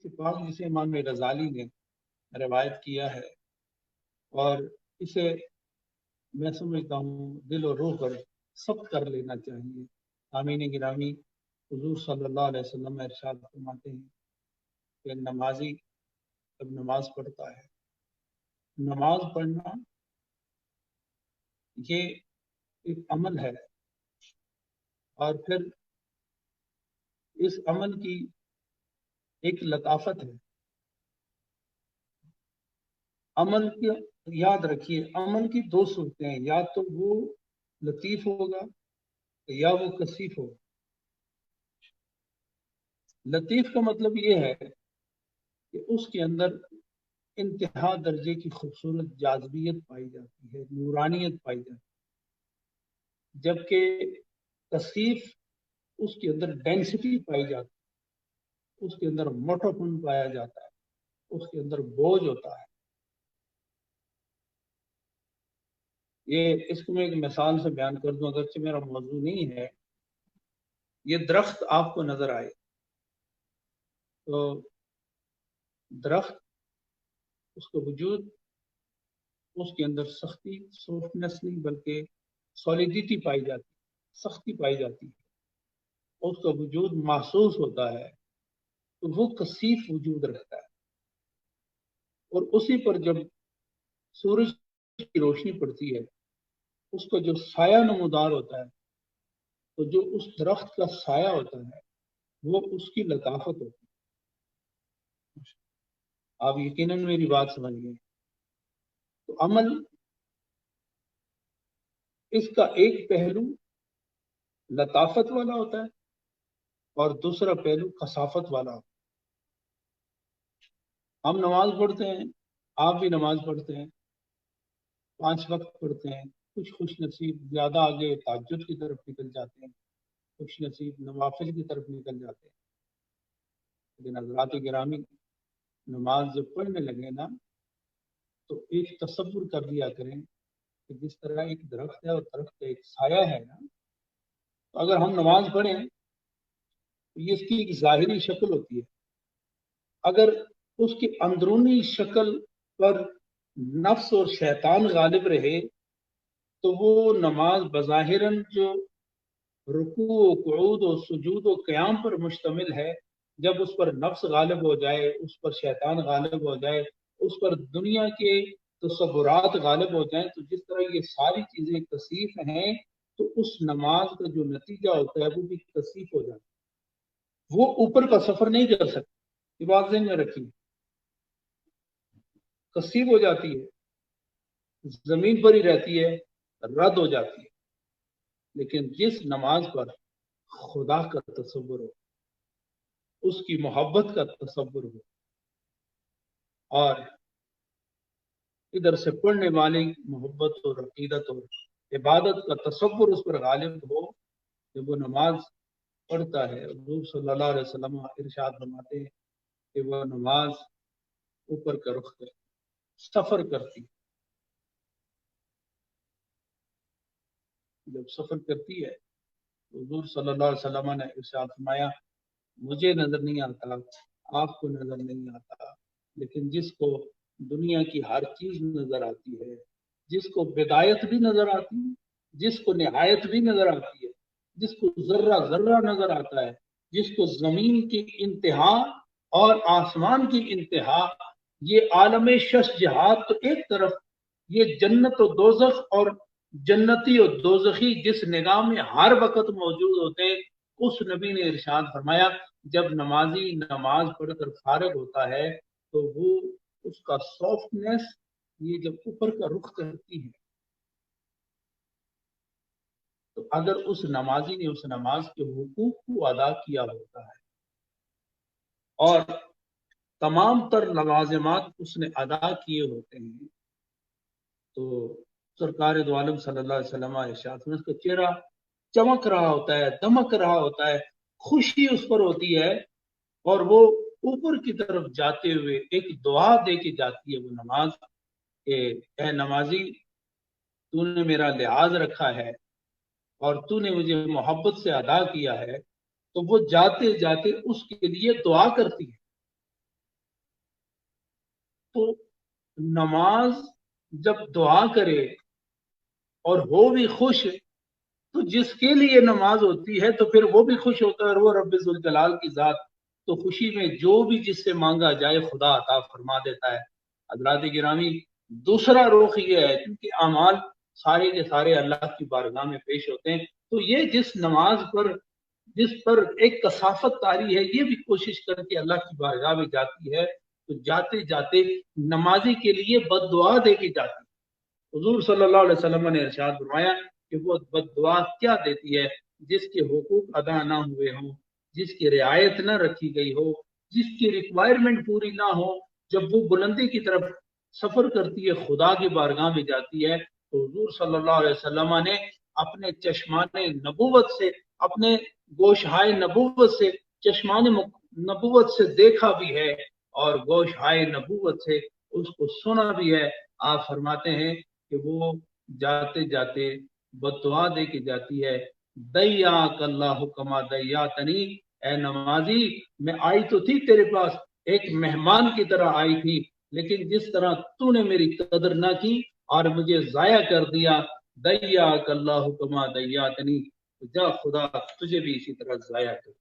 پاک جسے امام غزالی نے روایت کیا ہے، اور اسے میں سمجھتا ہوں دل و روح پر سب کر لینا چاہیے۔ آمین گرامی، حضور صلی اللہ علیہ وسلم ارشاد فرماتے ہیں کہ نمازی جب نماز پڑھتا ہے، نماز پڑھنا یہ ایک عمل ہے، اور پھر اس عمل کی ایک لطافت ہے۔ عمل کی یاد رکھیے، عمل کی دو صورتیں ہیں، یا تو وہ لطیف ہوگا یا وہ کثیف ہوگا۔ لطیف کا مطلب یہ ہے کہ اس کے اندر انتہا درجے کی خوبصورت جاذبیت پائی جاتی ہے، نورانیت پائی جاتی ہے، جبکہ کثیف اس کے اندر ڈینسٹی پائی جاتی ہے، اس کے اندر موٹا پن پایا جاتا ہے، اس کے اندر بوجھ ہوتا ہے۔ یہ اس کو میں ایک مثال سے بیان کر دوں، اگرچہ میرا موضوع نہیں ہے۔ یہ درخت آپ کو نظر آئے تو درخت، اس کا وجود، اس کے اندر سختی، سافٹنس نہیں بلکہ سولیڈیٹی پائی جاتی ہے، سختی پائی جاتی ہے، اس کا وجود محسوس ہوتا ہے، تو وہ کثیف وجود رہتا ہے۔ اور اسی پر جب سورج کی روشنی پڑتی ہے، اس کا جو سایہ نمودار ہوتا ہے، تو جو اس درخت کا سایہ ہوتا ہے وہ اس کی لطافت ہوتی ہے۔ آپ یقیناً میری بات سمجھ گئے۔ تو عمل، اس کا ایک پہلو لطافت والا ہوتا ہے اور دوسرا پہلو کثافت والا ہوتا ہے۔ ہم نماز پڑھتے ہیں، آپ بھی نماز پڑھتے ہیں، 5 وقت پڑھتے ہیں، کچھ خوش نصیب زیادہ آگے تہجد کی طرف نکل جاتے ہیں، خوش نصیب نوافل کی طرف نکل جاتے ہیں۔ لیکن حضرات گرامی، نماز جب پڑھنے لگے نا تو ایک تصور کر لیا کریں کہ جس طرح ایک درخت ہے اور درخت کا ایک سایہ ہے نا، تو اگر ہم نماز پڑھیں تو یہ اس کی ایک ظاہری شکل ہوتی ہے۔ اگر اس کی اندرونی شکل پر نفس اور شیطان غالب رہے تو وہ نماز بظاہراً جو رکوع و قعود و سجود و قیام پر مشتمل ہے، جب اس پر نفس غالب ہو جائے، اس پر شیطان غالب ہو جائے، اس پر دنیا کے تصورات غالب ہو جائیں، تو جس طرح یہ ساری چیزیں کثیف ہیں، تو اس نماز کا جو نتیجہ ہوتا ہے وہ بھی کثیف ہو جاتا ہے۔ وہ اوپر کا سفر نہیں کر سکتی، یہ بات ذہن میں رکھیے، کثیف ہو جاتی ہے، زمین پر ہی رہتی ہے، رد ہو جاتی ہے۔ لیکن جس نماز پر خدا کا تصور ہو، اس کی محبت کا تصور ہو، اور ادھر سے پڑھنے والی محبت اور عقیدت اور عبادت کا تصور اس پر غالب ہو، جب وہ نماز پڑھتا ہے، حضور صلی اللہ علیہ وسلم ارشاد فرماتے ہیں کہ وہ نماز اوپر کا رخ کرتی، سفر کرتی، جب سفر کرتی ہے تو حضور صلی اللہ علیہ وسلم نے ارشاد فرمایا مجھے نظر نہیں آتا، آپ کو نظر نہیں آتا، لیکن جس کو دنیا کی ہر چیز نظر آتی ہے، جس کو بدایت بھی نظر آتی ہے، جس کو نہایت بھی نظر آتی ہے، جس کو ذرہ ذرہ نظر آتا ہے، جس کو زمین کی انتہا اور آسمان کی انتہا، یہ عالم شش جہات تو ایک طرف، یہ جنت و دوزخ اور جنتی و دوزخی جس نگاہ میں ہر وقت موجود ہوتے ہیں، اس نبی نے ارشاد فرمایا جب نمازی نماز پڑھ کر فارغ ہوتا ہے تو وہ اس کا سافٹنس، یہ جب اوپر کا رخ کرتی ہے، تو اگر اس نمازی نے اس نماز کے حقوق کو ادا کیا ہوتا ہے اور تمام تر لوازمات اس نے ادا کیے ہوتے ہیں، تو سرکار دو عالم صلی اللہ علیہ وسلم ارشاد فرماتے ہیں اس کا چہرہ چمک رہا ہوتا ہے، دمک رہا ہوتا ہے، خوشی اس پر ہوتی ہے، اور وہ اوپر کی طرف جاتے ہوئے ایک دعا دے کے جاتی ہے وہ نماز کہ اے نمازی، تو نے میرا لحاظ رکھا ہے اور تو نے مجھے محبت سے ادا کیا ہے، تو وہ جاتے جاتے اس کے لیے دعا کرتی ہے تو نماز جب دعا کرے اور ہو بھی خوش، تو جس کے لیے نماز ہوتی ہے تو پھر وہ بھی خوش ہوتا ہے، اور وہ رب ذوالجلال کی ذات تو خوشی میں جو بھی جس سے مانگا جائے خدا عطا فرما دیتا ہے۔ حضرات گرامی، دوسرا رخ یہ ہے کیونکہ اعمال سارے کے سارے اللہ کی بارگاہ میں پیش ہوتے ہیں، تو یہ جس نماز پر جس پر ایک کثافت طاری ہے، یہ بھی کوشش کر کے اللہ کی بارگاہ میں جاتی ہے، تو جاتے جاتے نمازی کے لیے بد دعا دے کے جاتی ہے۔ حضور صلی اللہ علیہ وسلم نے ارشاد فرمایا کہ وہ بد دعا کیا دیتی ہے؟ جس کے حقوق ادا نہ ہوئے ہوں، جس کی رعایت نہ رکھی گئی ہو، جس کی ریکوائرمنٹ پوری نہ ہو، جب وہ بلندی کی طرف سفر کرتی ہے، خدا کی بارگاہ میں جاتی ہے، تو حضور صلی اللہ علیہ وسلم نے اپنے چشمان نبوت سے، اپنے گوشہائے نبوت سے، چشمان نبوت سے دیکھا بھی ہے اور گوشہائے نبوت سے اس کو سنا بھی ہے۔ آپ فرماتے ہیں کہ وہ جاتے جاتے بد دعا دے کے جاتی ہے، دیاک اللہ کما دیاتنی، اے نمازی میں آئی تو تھی تیرے پاس، ایک مہمان کی طرح آئی تھی، لیکن جس طرح تو نے میری قدر نہ کی اور مجھے ضائع کر دیا، دیاک اللہ کما دیاتنی، جا خدا تجھے بھی اسی طرح ضائع کر